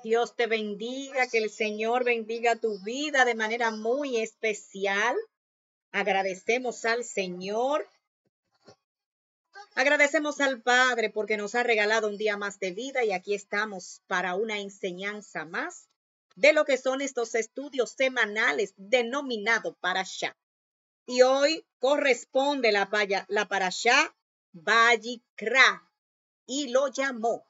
Dios te bendiga, que el Señor bendiga tu vida de manera muy especial. Agradecemos al Señor. Agradecemos al Padre porque nos ha regalado un día más de vida y aquí estamos para una enseñanza más de lo que son estos estudios semanales denominados Parashá. Y hoy corresponde la Parashá Vayikra y lo llamó.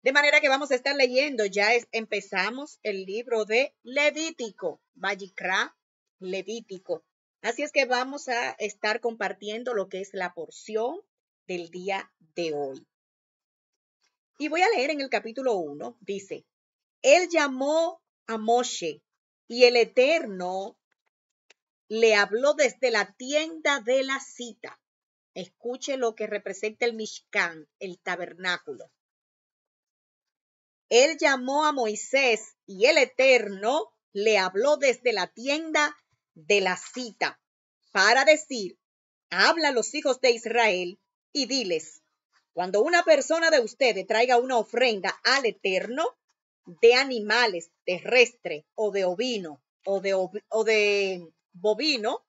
De manera que vamos a estar leyendo, empezamos el libro de Levítico, Vayikra, Levítico. Así es que vamos a estar compartiendo lo que es la porción del día de hoy. Y voy a leer en el capítulo 1, dice, él llamó a Moshe y el Eterno le habló desde la tienda de la cita. Escuche lo que representa el Mishkan, el tabernáculo. Él llamó a Moisés y el Eterno le habló desde la tienda de la cita para decir, habla a los hijos de Israel y diles, cuando una persona de ustedes traiga una ofrenda al Eterno de animales terrestres o de ovino o de bovino,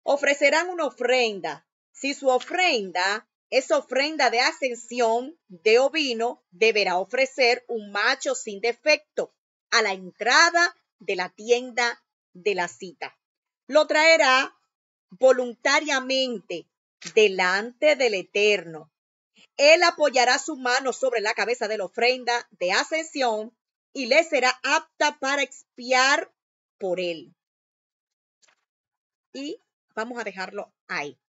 ofrecerán una ofrenda. Si su ofrenda es ofrenda de ascensión de ovino, deberá ofrecer un macho sin defecto a la entrada de la tienda de la cita. Lo traerá voluntariamente delante del Eterno. Él apoyará su mano sobre la cabeza de la ofrenda de ascensión y le será apta para expiar por él. Y vamos a dejarlo ahí.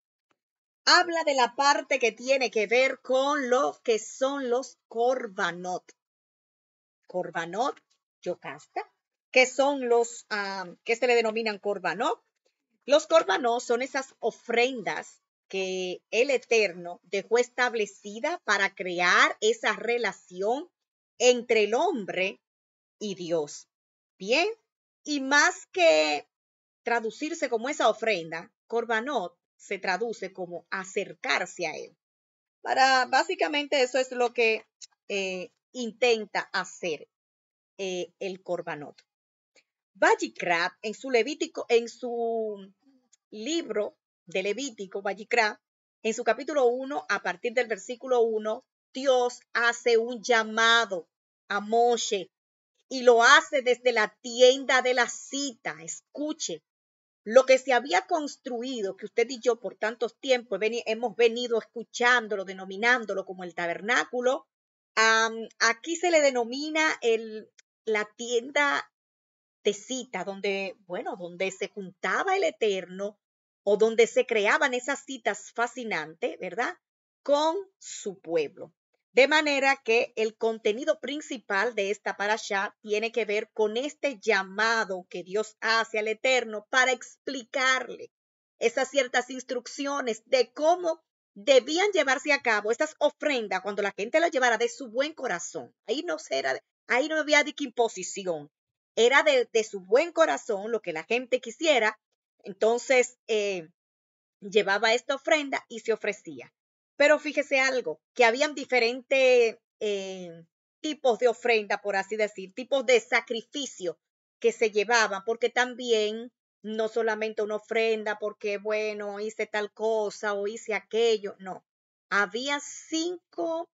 Habla de la parte que tiene que ver con lo que son los korbanot. Korbanot, yocasta, que son los que se le denominan korbanot. Los korbanot son esas ofrendas que el Eterno dejó establecida para crear esa relación entre el hombre y Dios. Bien, y más que traducirse como esa ofrenda, korbanot se traduce como acercarse a él. Básicamente eso es lo que intenta hacer el korbanot. Vayikra, en su libro de Levítico, Vayikra, en su capítulo 1, a partir del versículo 1, Dios hace un llamado a Moshe y lo hace desde la tienda de la cita. Escuche, lo que se había construido, que usted y yo por tantos tiempos hemos venido escuchándolo, denominándolo como el tabernáculo, aquí se le denomina la tienda de cita, donde se juntaba el Eterno o donde se creaban esas citas fascinantes, ¿verdad? Con su pueblo. De manera que el contenido principal de esta parashá tiene que ver con este llamado que Dios hace al Eterno para explicarle esas ciertas instrucciones de cómo debían llevarse a cabo estas ofrendas cuando la gente las llevara de su buen corazón. Ahí no había de imposición. Era de su buen corazón lo que la gente quisiera. Entonces, llevaba esta ofrenda y se ofrecía. Pero fíjese algo, que habían diferentes tipos de ofrenda, por así decir, tipos de sacrificio que se llevaban, porque también no solamente una ofrenda porque, hice tal cosa o hice aquello, no. Había 5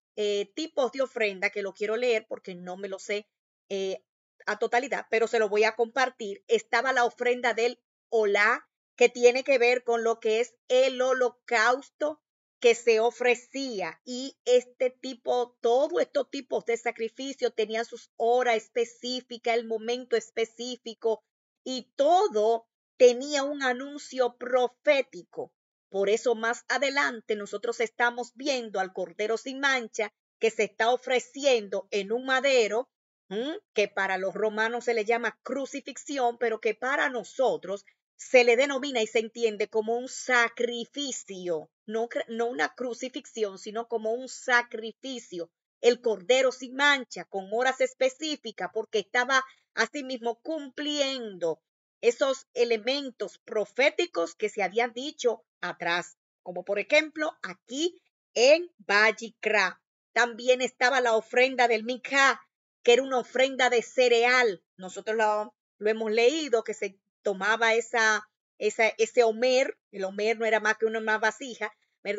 tipos de ofrenda que lo quiero leer porque no me lo sé a totalidad, pero se lo voy a compartir. Estaba la ofrenda del olá, que tiene que ver con lo que es el holocausto que se ofrecía, y todos estos tipos de sacrificio tenían sus horas específicas, el momento específico, y todo tenía un anuncio profético. Por eso más adelante nosotros estamos viendo al Cordero sin mancha que se está ofreciendo en un madero, que para los romanos se le llama crucifixión, pero que para nosotros se le denomina y se entiende como un sacrificio, no una crucifixión, sino como un sacrificio. El Cordero sin mancha, con horas específicas, porque estaba asimismo cumpliendo esos elementos proféticos que se habían dicho atrás, como por ejemplo aquí en Vayikra. También estaba la ofrenda del Minjá, que era una ofrenda de cereal. Nosotros lo hemos leído, que se tomaba ese homer. El homer no era más que una vasija,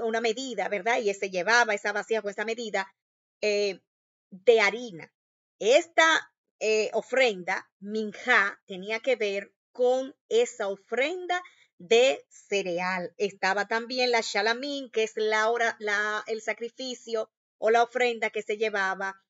una medida, ¿verdad? Y se llevaba esa vasija con esa medida de harina. Esta ofrenda, minjá, tenía que ver con esa ofrenda de cereal. Estaba también la shalamín, que es el sacrificio o la ofrenda que se llevaba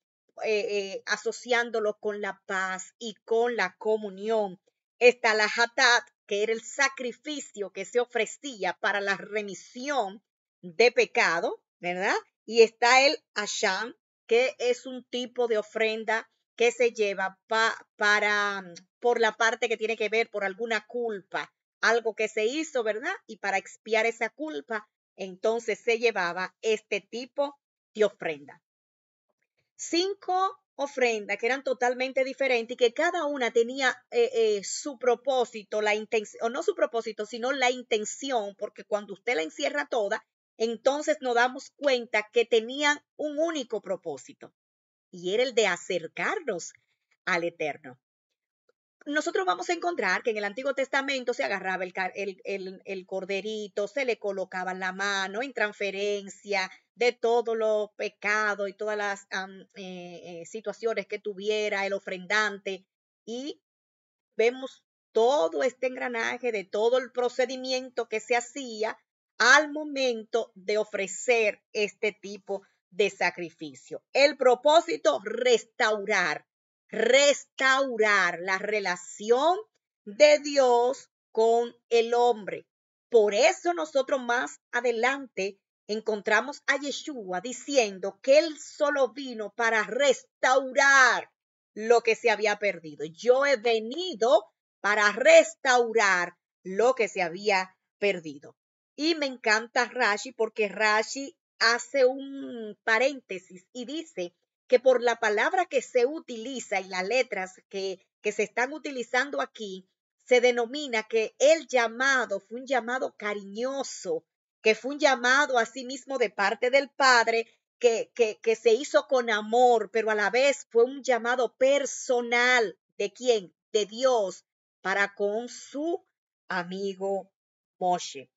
asociándolo con la paz y con la comunión. Está la hatat, que era el sacrificio que se ofrecía para la remisión de pecado, ¿verdad? Y está el asham, que es un tipo de ofrenda que se lleva por la parte que tiene que ver por alguna culpa, algo que se hizo, ¿verdad? Y para expiar esa culpa, entonces se llevaba este tipo de ofrenda. 5 ofrendas que eran totalmente diferentes y que cada una tenía su propósito, la intención, o no su propósito, sino la intención, porque cuando usted la encierra toda, entonces nos damos cuenta que tenían un único propósito y era el de acercarnos al Eterno. Nosotros vamos a encontrar que en el Antiguo Testamento se agarraba el corderito, se le colocaba la mano en transferencia de todos los pecados y todas las situaciones que tuviera el ofrendante, y vemos todo este engranaje de todo el procedimiento que se hacía al momento de ofrecer este tipo de sacrificio. El propósito, restaurar la relación de Dios con el hombre. Por eso nosotros más adelante encontramos a Yeshua diciendo que él solo vino para restaurar lo que se había perdido. Yo he venido para restaurar lo que se había perdido. Y me encanta Rashi porque Rashi hace un paréntesis y dice que por la palabra que se utiliza y las letras que se están utilizando aquí, se denomina que el llamado fue un llamado cariñoso, que fue un llamado a sí mismo de parte del Padre, que se hizo con amor, pero a la vez fue un llamado personal. ¿De quién? De Dios, para con su amigo Moshe.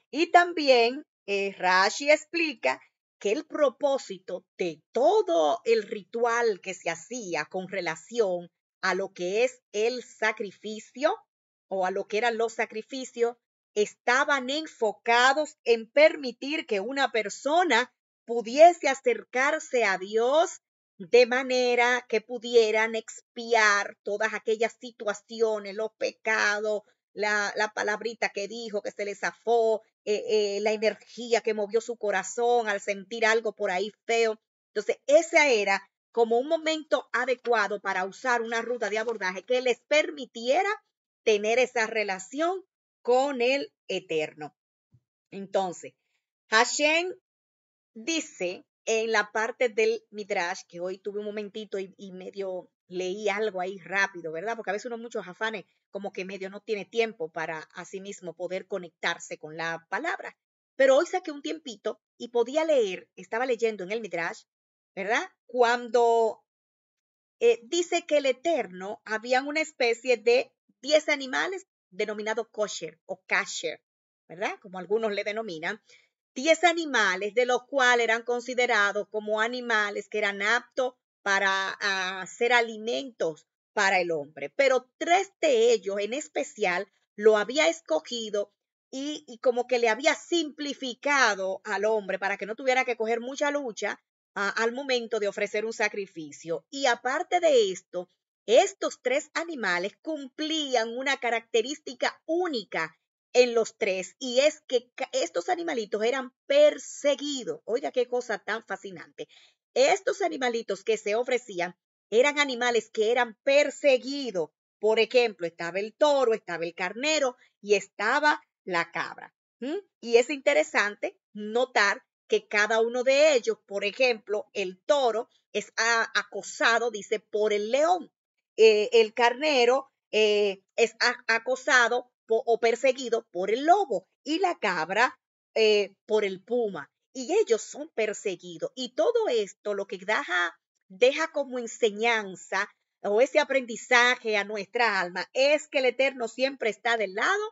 Y también Rashi explica que el propósito de todo el ritual que se hacía con relación a lo que es el sacrificio o a lo que eran los sacrificios, estaban enfocados en permitir que una persona pudiese acercarse a Dios de manera que pudieran expiar todas aquellas situaciones, los pecados, la palabrita que dijo, que se le zafó, la energía que movió su corazón al sentir algo por ahí feo. Entonces, ese era como un momento adecuado para usar una ruta de abordaje que les permitiera tener esa relación con el Eterno. Entonces, Hashem dice en la parte del Midrash, que hoy tuve un momentito y medio leí algo ahí rápido, ¿verdad? Porque a veces uno muchos afanes como que medio no tiene tiempo para a sí mismo poder conectarse con la palabra. Pero hoy saqué un tiempito y podía leer, estaba leyendo en el Midrash, ¿verdad? Cuando dice que el Eterno había una especie de 10 animales denominados kosher o kasher, ¿verdad? Como algunos le denominan. 10 animales de los cuales eran considerados como animales que eran aptos para hacer alimentos para el hombre. Pero 3 de ellos en especial lo había escogido y como que le había simplificado al hombre para que no tuviera que coger mucha lucha al momento de ofrecer un sacrificio. Y aparte de esto, estos 3 animales cumplían una característica única en los 3, y es que estos animalitos eran perseguidos. Oiga, qué cosa tan fascinante. Estos animalitos que se ofrecían eran animales que eran perseguidos. Por ejemplo, estaba el toro, estaba el carnero y estaba la cabra. Y es interesante notar que cada uno de ellos, por ejemplo, el toro es acosado, dice, por el león. El carnero es acosado o perseguido por el lobo y la cabra por el puma. Y ellos son perseguidos. Y todo esto lo que deja como enseñanza o ese aprendizaje a nuestra alma es que el Eterno siempre está del lado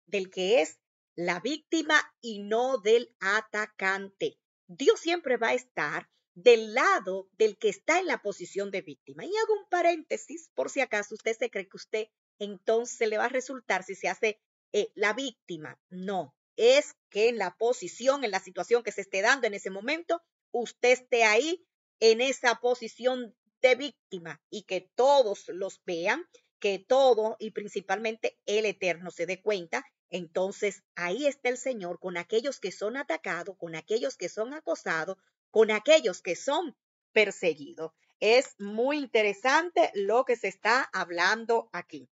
del que es la víctima y no del atacante. Dios siempre va a estar del lado del que está en la posición de víctima. Y hago un paréntesis por si acaso usted se cree que usted entonces le va a resultar si se hace la víctima. No, es que en la posición, en la situación que se esté dando en ese momento, usted esté ahí en esa posición de víctima y que todos los vean, que todo y principalmente el Eterno se dé cuenta. Entonces ahí está el Señor con aquellos que son atacados, con aquellos que son acosados, con aquellos que son perseguidos. Es muy interesante lo que se está hablando aquí.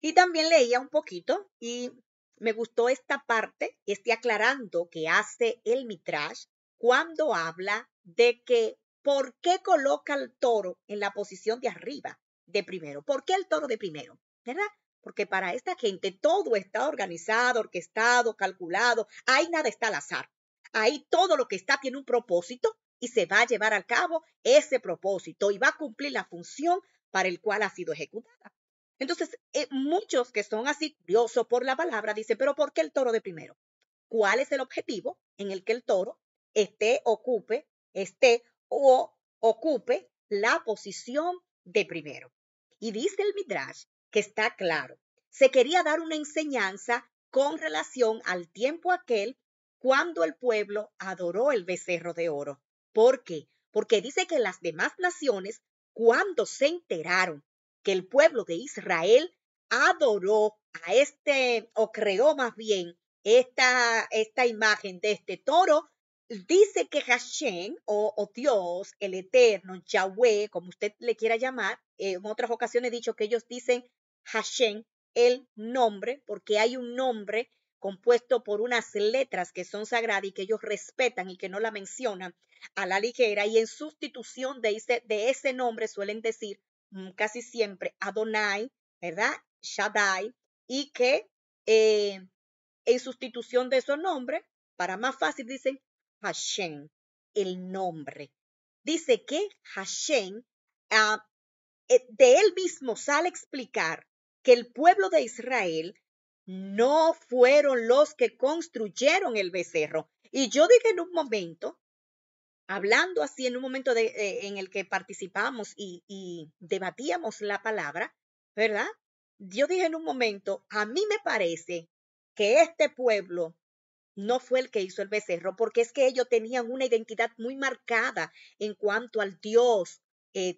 Y también leía un poquito y me gustó esta parte, aclarando que hace el Midrash cuando habla de que por qué coloca al toro en la posición de arriba, de primero. ¿Por qué el toro de primero? ¿Verdad? Porque para esta gente todo está organizado, orquestado, calculado. Ahí nada está al azar. Ahí todo lo que está tiene un propósito y se va a llevar a cabo ese propósito y va a cumplir la función para el cual ha sido ejecutada. Entonces, muchos que son así curiosos por la palabra dicen, pero ¿por qué el toro de primero? ¿Cuál es el objetivo en el que el toro ocupe la posición de primero? Y dice el Midrash que está claro. Se quería dar una enseñanza con relación al tiempo aquel cuando el pueblo adoró el becerro de oro. ¿Por qué? Porque dice que las demás naciones, cuando se enteraron que el pueblo de Israel adoró o creó más bien esta imagen de este toro, dice que Hashem o Dios, el Eterno, Yahweh, como usted le quiera llamar, en otras ocasiones he dicho que ellos dicen Hashem, el nombre, porque hay un nombre compuesto por unas letras que son sagradas y que ellos respetan y que no la mencionan a la ligera, y en sustitución de ese nombre suelen decir casi siempre Adonai, ¿verdad? Shaddai, y que en sustitución de esos nombres, para más fácil dicen Hashem, el nombre. Dice que Hashem, de él mismo sale a explicar que el pueblo de Israel no fueron los que construyeron el becerro. Y yo dije en un momento, hablando así en un momento en el que participamos y debatíamos la palabra, ¿verdad? Yo dije en un momento, a mí me parece que este pueblo no fue el que hizo el becerro, porque es que ellos tenían una identidad muy marcada en cuanto al Dios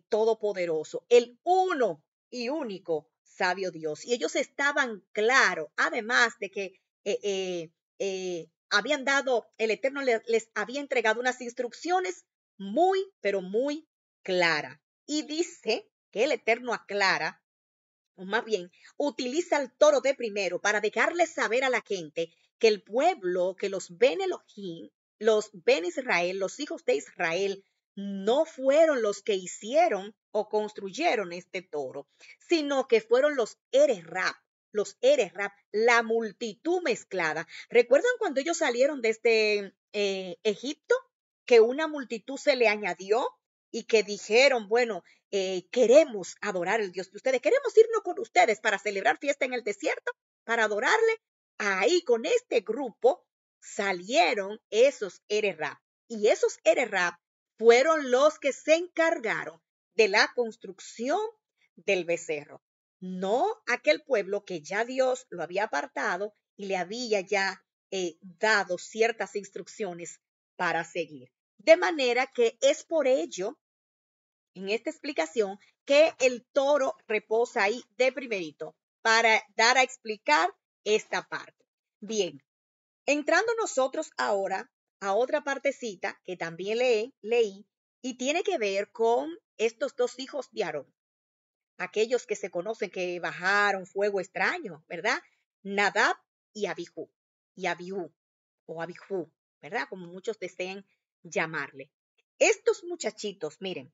todopoderoso, el uno y único sabio Dios. Y ellos estaban claros, además de que habían dado, el Eterno les había entregado unas instrucciones muy, pero muy claras. Y dice que el Eterno aclara, o más bien, utiliza el toro de primero para dejarle saber a la gente que el pueblo, que los Ben Elohim, los Ben Israel, los hijos de Israel, no fueron los que hicieron o construyeron este toro, sino que fueron los Ererab, la multitud mezclada. ¿Recuerdan cuando ellos salieron desde Egipto? Que una multitud se le añadió y que dijeron, bueno, queremos adorar al Dios de ustedes, queremos irnos con ustedes para celebrar fiesta en el desierto, para adorarle. Ahí con este grupo salieron esos Ererab. Y esos Ererab fueron los que se encargaron de la construcción del becerro. No aquel pueblo que ya Dios lo había apartado y le había ya dado ciertas instrucciones para seguir. De manera que es por ello, en esta explicación, que el toro reposa ahí de primerito, para dar a explicar esta parte. Bien, entrando nosotros ahora a otra partecita que también leí y tiene que ver con estos dos hijos de Aarón, aquellos que se conocen que bajaron fuego extraño, ¿verdad? Nadab y Abiú, o Abijú, ¿verdad? Como muchos deseen llamarle. Estos muchachitos, miren,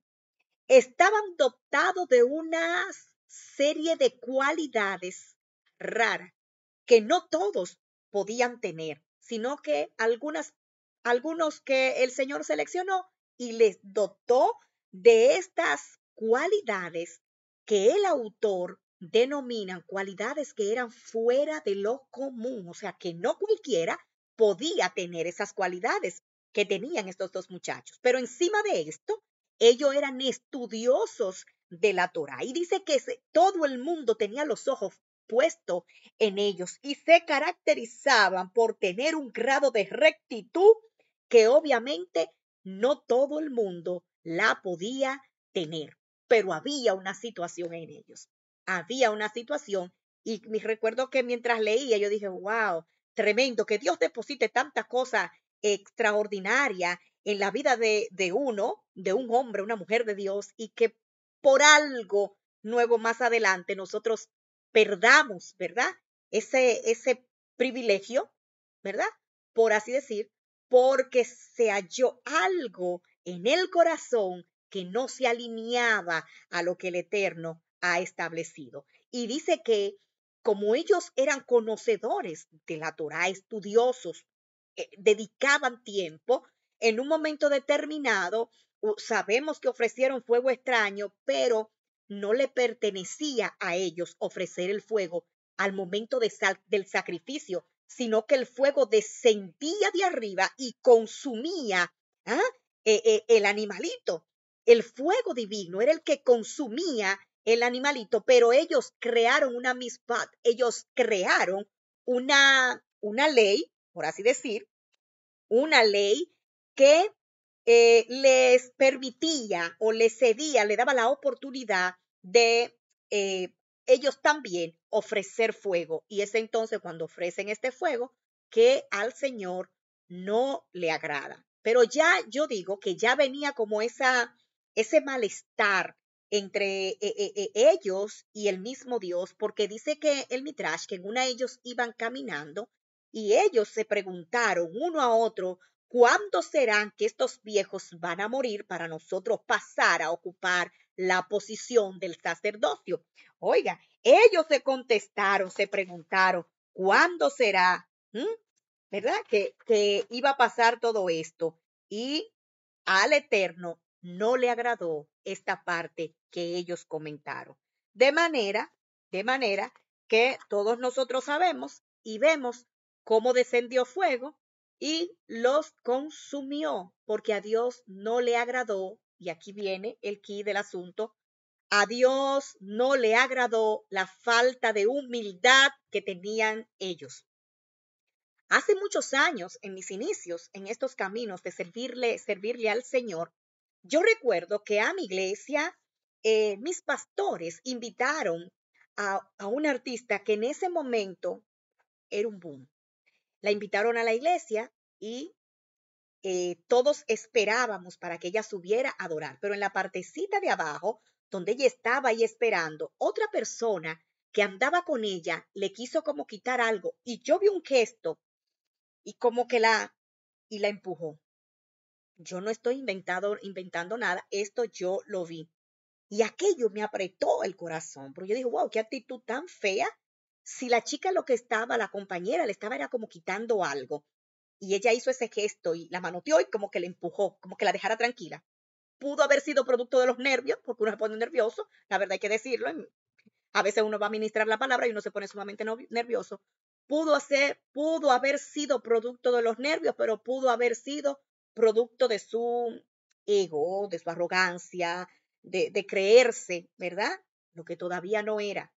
estaban dotados de unas serie de cualidades raras que no todos podían tener, sino que algunos que el Señor seleccionó y les dotó de estas cualidades que el autor denomina cualidades que eran fuera de lo común, o sea, que no cualquiera podía tener esas cualidades que tenían estos dos muchachos. Pero encima de esto, ellos eran estudiosos de la Torá y dice que todo el mundo tenía los ojos puestos en ellos y se caracterizaban por tener un grado de rectitud que obviamente no todo el mundo la podía tener, pero había una situación en ellos. Había una situación y me recuerdo que mientras leía yo dije, wow, tremendo, que Dios deposite tantas cosas extraordinarias en la vida de uno, de un hombre, una mujer de Dios, y que por algo nuevo más adelante nosotros perdamos, ¿verdad? Ese privilegio, ¿verdad? Por así decir, porque se halló algo en el corazón que no se alineaba a lo que el Eterno ha establecido. Y dice que como ellos eran conocedores de la Torá, estudiosos, dedicaban tiempo, en un momento determinado, sabemos que ofrecieron fuego extraño, pero no le pertenecía a ellos ofrecer el fuego al momento del sacrificio, sino que el fuego descendía de arriba y consumía ¿ah? El animalito. El fuego divino era el que consumía el animalito, pero ellos crearon una mispad, ellos crearon una ley, por así decir, una ley que les permitía o les cedía, le daba la oportunidad de ellos también ofrecer fuego. Y es entonces cuando ofrecen este fuego que al Señor no le agrada. Pero ya yo digo que ya venía como ese malestar entre ellos y el mismo Dios, porque dice que el Midrash, que en una ellos iban caminando y ellos se preguntaron uno a otro, ¿cuándo serán que estos viejos van a morir para nosotros pasar a ocupar la posición del sacerdocio? Oiga, ellos se contestaron, se preguntaron, ¿cuándo será? ¿Verdad? Que iba a pasar todo esto. Y al Eterno no le agradó esta parte que ellos comentaron. De manera que todos nosotros sabemos y vemos cómo descendió fuego y los consumió, porque a Dios no le agradó, y aquí viene el quid del asunto, a Dios no le agradó la falta de humildad que tenían ellos. Hace muchos años, en mis inicios, en estos caminos de servirle al Señor, yo recuerdo que a mi iglesia, mis pastores invitaron a una artista que en ese momento era un boom. La invitaron a la iglesia y todos esperábamos para que ella subiera a adorar, pero en la partecita de abajo, donde ella estaba ahí esperando, otra persona que andaba con ella le quiso como quitar algo y yo vi un gesto y como que la empujó. Yo no estoy inventando nada, esto yo lo vi. Y aquello me apretó el corazón, porque yo dije, wow, qué actitud tan fea. Si la chica lo que estaba, la compañera, le estaba era como quitando algo. Y ella hizo ese gesto y la manoteó y como que la empujó, como que la dejara tranquila. Pudo haber sido producto de los nervios, porque uno se pone nervioso, la verdad hay que decirlo. A veces uno va a ministrar la palabra y uno se pone sumamente nervioso. Pudo haber sido producto de los nervios, pero pudo haber sido producto de su ego, de su arrogancia, de creerse, ¿verdad? Lo que todavía no era.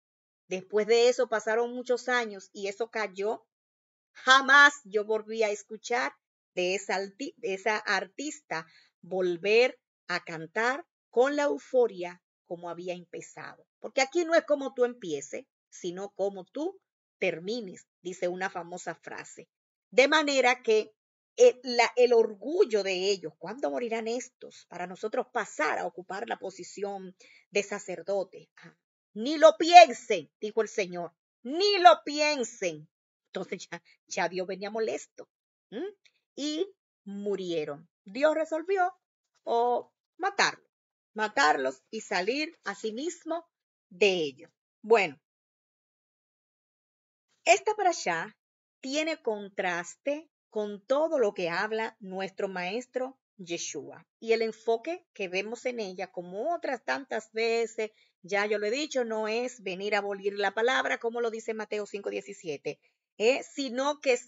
Después de eso pasaron muchos años y eso cayó. Jamás yo volví a escuchar de esa artista volver a cantar con la euforia como había empezado. Porque aquí no es como tú empieces, sino como tú termines, dice una famosa frase. De manera que el orgullo de ellos, ¿cuándo morirán estos? Para nosotros pasar a ocupar la posición de sacerdote. Ni lo piensen, dijo el Señor, ni lo piensen. Entonces ya Dios venía molesto. Y murieron. Dios resolvió o matarlos y salir a sí mismo de ellos. Bueno, esta parashá tiene contraste con todo lo que habla nuestro maestro Yeshua. Y el enfoque que vemos en ella, como otras tantas veces, ya yo lo he dicho, no es venir a abolir la palabra, como lo dice Mateo 5:17, sino que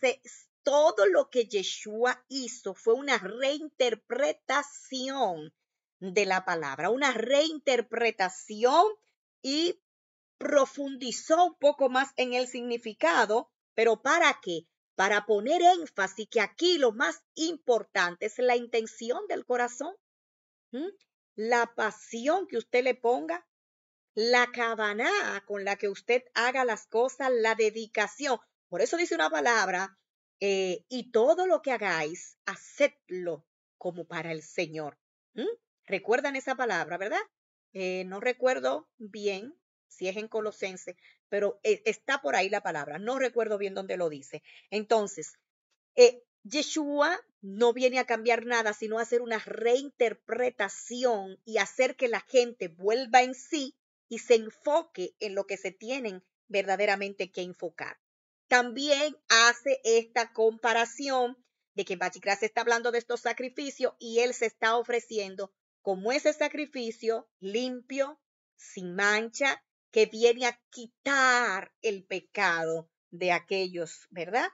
todo lo que Yeshua hizo fue una reinterpretación de la palabra, una reinterpretación y profundizó un poco más en el significado, pero ¿para qué? Para poner énfasis que aquí lo más importante es la intención del corazón, ¿m? La pasión que usted le ponga, la cabana con la que usted haga las cosas, la dedicación. Por eso dice una palabra, y todo lo que hagáis, hacedlo como para el Señor. ¿M? ¿Recuerdan esa palabra, verdad? No recuerdo bien si es en Colosense, pero está por ahí la palabra. No recuerdo bien dónde lo dice. Entonces, Yeshua no viene a cambiar nada, sino a hacer una reinterpretación y hacer que la gente vuelva en sí y se enfoque en lo que se tienen verdaderamente que enfocar. También hace esta comparación de que Bachikra se está hablando de estos sacrificios y él se está ofreciendo como ese sacrificio limpio, sin mancha, que viene a quitar el pecado de aquellos, ¿verdad?,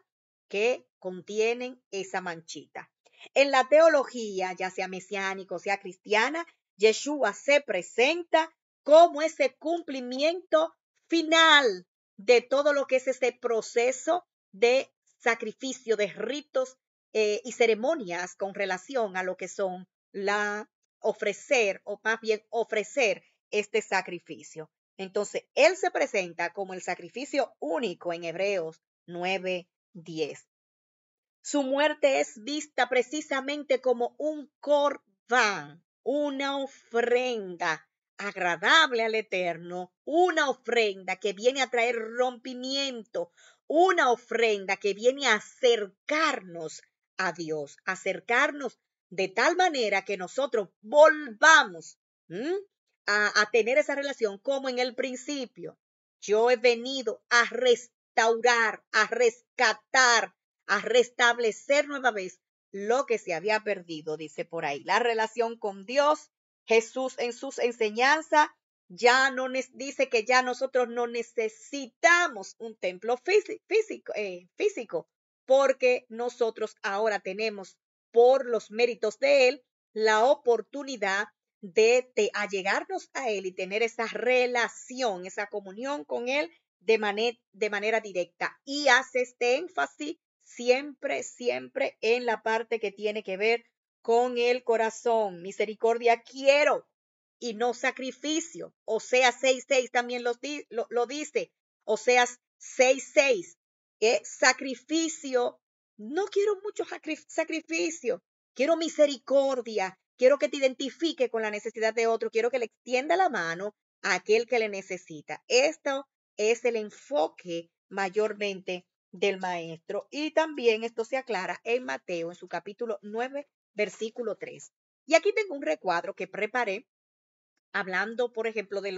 que contienen esa manchita. En la teología, ya sea mesiánica o sea cristiana, Yeshua se presenta como ese cumplimiento final de todo lo que es ese proceso de sacrificio, de ritos y ceremonias con relación a lo que son la ofrecer, o más bien ofrecer este sacrificio. Entonces, él se presenta como el sacrificio único en Hebreos 9:10. Su muerte es vista precisamente como un corbán, una ofrenda agradable al Eterno, una ofrenda que viene a traer rompimiento, una ofrenda que viene a acercarnos a Dios, acercarnos de tal manera que nosotros volvamos a tener esa relación como en el principio. Yo he venido a restaurar, a rescatar, a restablecer nueva vez lo que se había perdido, dice por ahí. La relación con Dios, Jesús en sus enseñanzas, ya no dice que ya nosotros no necesitamos un templo físico, porque nosotros ahora tenemos, por los méritos de Él, la oportunidad de allegarnos a Él y tener esa relación, esa comunión con Él de manera directa. Y hace este énfasis siempre en la parte que tiene que ver con el corazón. Misericordia quiero y no sacrificio. Oseas 6:6 también lo dice. Oseas 6:6. Sacrificio. No quiero mucho sacrificio. Quiero misericordia. Quiero que te identifique con la necesidad de otro. Quiero que le extienda la mano a aquel que le necesita. Esto es el enfoque mayormente del maestro. Y también esto se aclara en Mateo, en su capítulo 9, versículo 3. Y aquí tengo un recuadro que preparé hablando, por ejemplo, de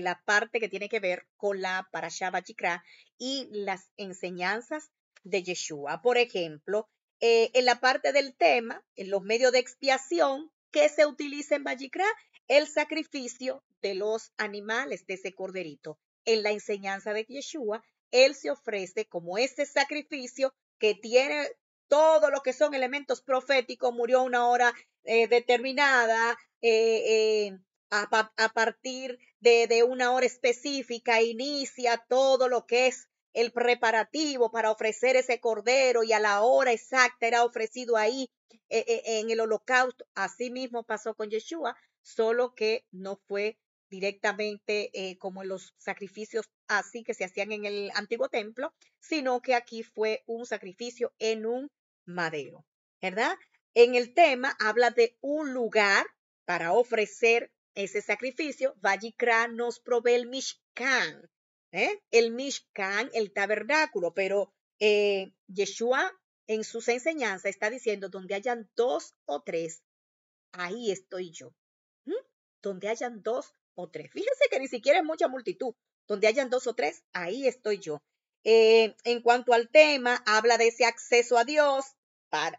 la parte que tiene que ver con la Parashá Vayikra y las enseñanzas de Yeshua. Por ejemplo, en la parte del tema, en los medios de expiación, ¿qué se utiliza en Vayikra? El sacrificio de los animales, de ese corderito. En la enseñanza de Yeshua, él se ofrece como ese sacrificio que tiene todo lo que son elementos proféticos, murió a una hora determinada, a partir de una hora específica, inicia todo lo que es el preparativo para ofrecer ese cordero y a la hora exacta era ofrecido ahí en el holocausto. Así mismo pasó con Yeshua, solo que no fue directamente como en los sacrificios así que se hacían en el antiguo templo, sino que aquí fue un sacrificio en un madero, ¿verdad? En el tema habla de un lugar para ofrecer ese sacrificio. Vayikra nos provee el Mishkan, el Mishkan, el tabernáculo, pero Yeshua en sus enseñanzas está diciendo donde hayan 2 o 3, ahí estoy yo. ¿Mm? Donde hayan 2 o tres. Fíjense que ni siquiera es mucha multitud. Donde hayan 2 o 3, ahí estoy yo. En cuanto al tema, habla de ese acceso a Dios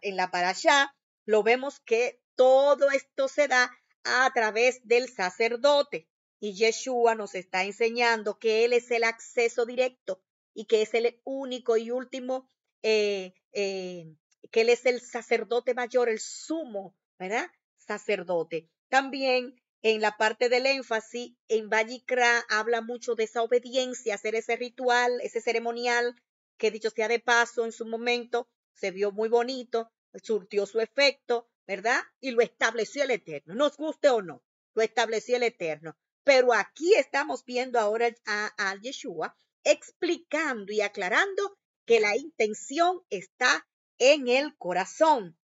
en la parashá. Lo vemos que todo esto se da a través del sacerdote. Y Yeshua nos está enseñando que Él es el acceso directo y que es el único y último, que Él es el sacerdote mayor, el sumo, ¿verdad? Sacerdote. También en la parte del énfasis, en Vayikra habla mucho de esa obediencia, hacer ese ritual, ese ceremonial, que dicho sea de paso, en su momento se vio muy bonito, surtió su efecto, ¿verdad? Y lo estableció el Eterno, nos guste o no, lo estableció el Eterno. Pero aquí estamos viendo ahora a Yeshua explicando y aclarando que la intención está en el corazón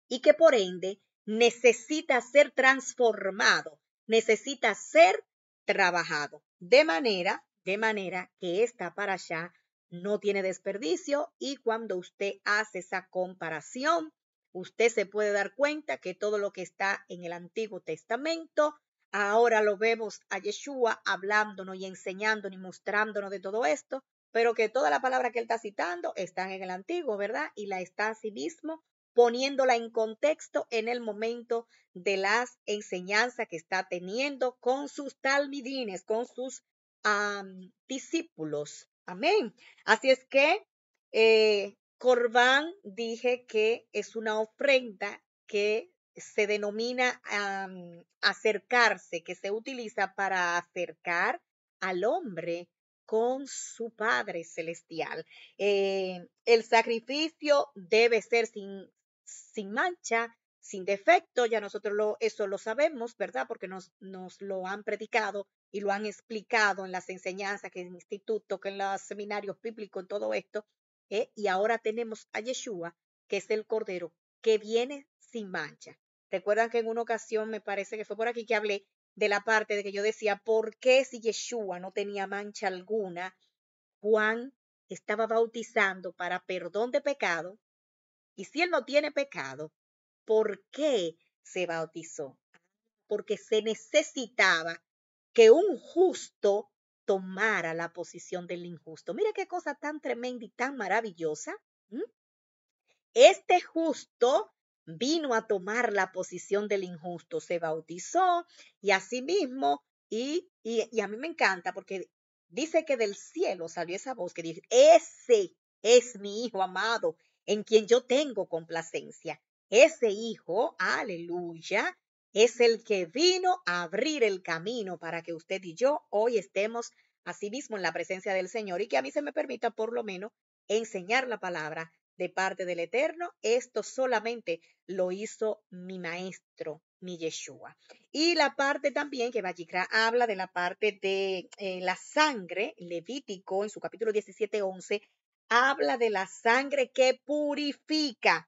y que por ende necesita ser transformado, necesita ser trabajado, de manera que esta parashá no tiene desperdicio y cuando usted hace esa comparación, usted se puede dar cuenta que todo lo que está en el Antiguo Testamento, ahora lo vemos a Yeshua hablándonos y enseñándonos y mostrándonos de todo esto, pero que toda la palabra que él está citando están en el Antiguo, ¿verdad? Y la está asimismo poniéndola en contexto en el momento de las enseñanzas que está teniendo con sus talmidines, con sus discípulos. Amén. Así es que Corbán dije que es una ofrenda que se denomina acercarse, que se utiliza para acercar al hombre con su Padre Celestial. El sacrificio debe ser sin mancha, sin defecto, ya nosotros eso lo sabemos, ¿verdad? Porque nos lo han predicado y lo han explicado en las enseñanzas, que en el instituto, que en los seminarios bíblicos, en todo esto. Y ahora tenemos a Yeshua, que es el Cordero, que viene sin mancha. Recuerdan que en una ocasión, me parece que fue por aquí que hablé de la parte de que yo decía, ¿por qué si Yeshua no tenía mancha alguna, Juan estaba bautizando para perdón de pecado? Y si él no tiene pecado, ¿por qué se bautizó? Porque se necesitaba que un justo tomara la posición del injusto. Mire qué cosa tan tremenda y tan maravillosa. Este justo vino a tomar la posición del injusto, se bautizó y asimismo, y a mí me encanta porque dice que del cielo salió esa voz que dice, ese es mi hijo amado en quien yo tengo complacencia. Ese hijo, aleluya, es el que vino a abrir el camino para que usted y yo hoy estemos asimismo en la presencia del Señor y que a mí se me permita por lo menos enseñar la palabra de parte del Eterno. Esto solamente lo hizo mi maestro, mi Yeshua. Y la parte también que Vayikra habla de la parte de la sangre, Levítico en su capítulo 17:11, habla de la sangre que purifica.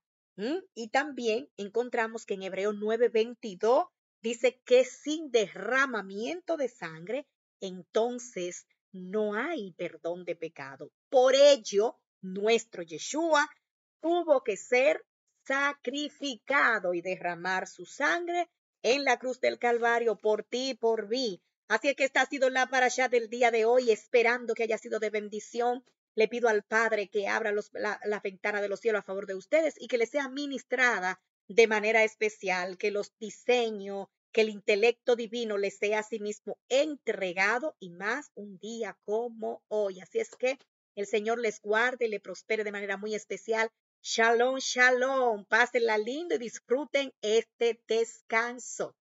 Y también encontramos que en Hebreo 9:22 dice que sin derramamiento de sangre, entonces no hay perdón de pecado. Por ello, nuestro Yeshua tuvo que ser sacrificado y derramar su sangre en la cruz del Calvario por ti y por mí. Así es que esta ha sido la parashá del día de hoy, esperando que haya sido de bendición. Le pido al Padre que abra la ventana de los cielos a favor de ustedes y que les sea ministrada de manera especial, que los diseños, que el intelecto divino les sea a sí mismo entregado y más un día como hoy. Así es que el Señor les guarde y le prospere de manera muy especial. Shalom, shalom. Pásenla lindo y disfruten este descanso.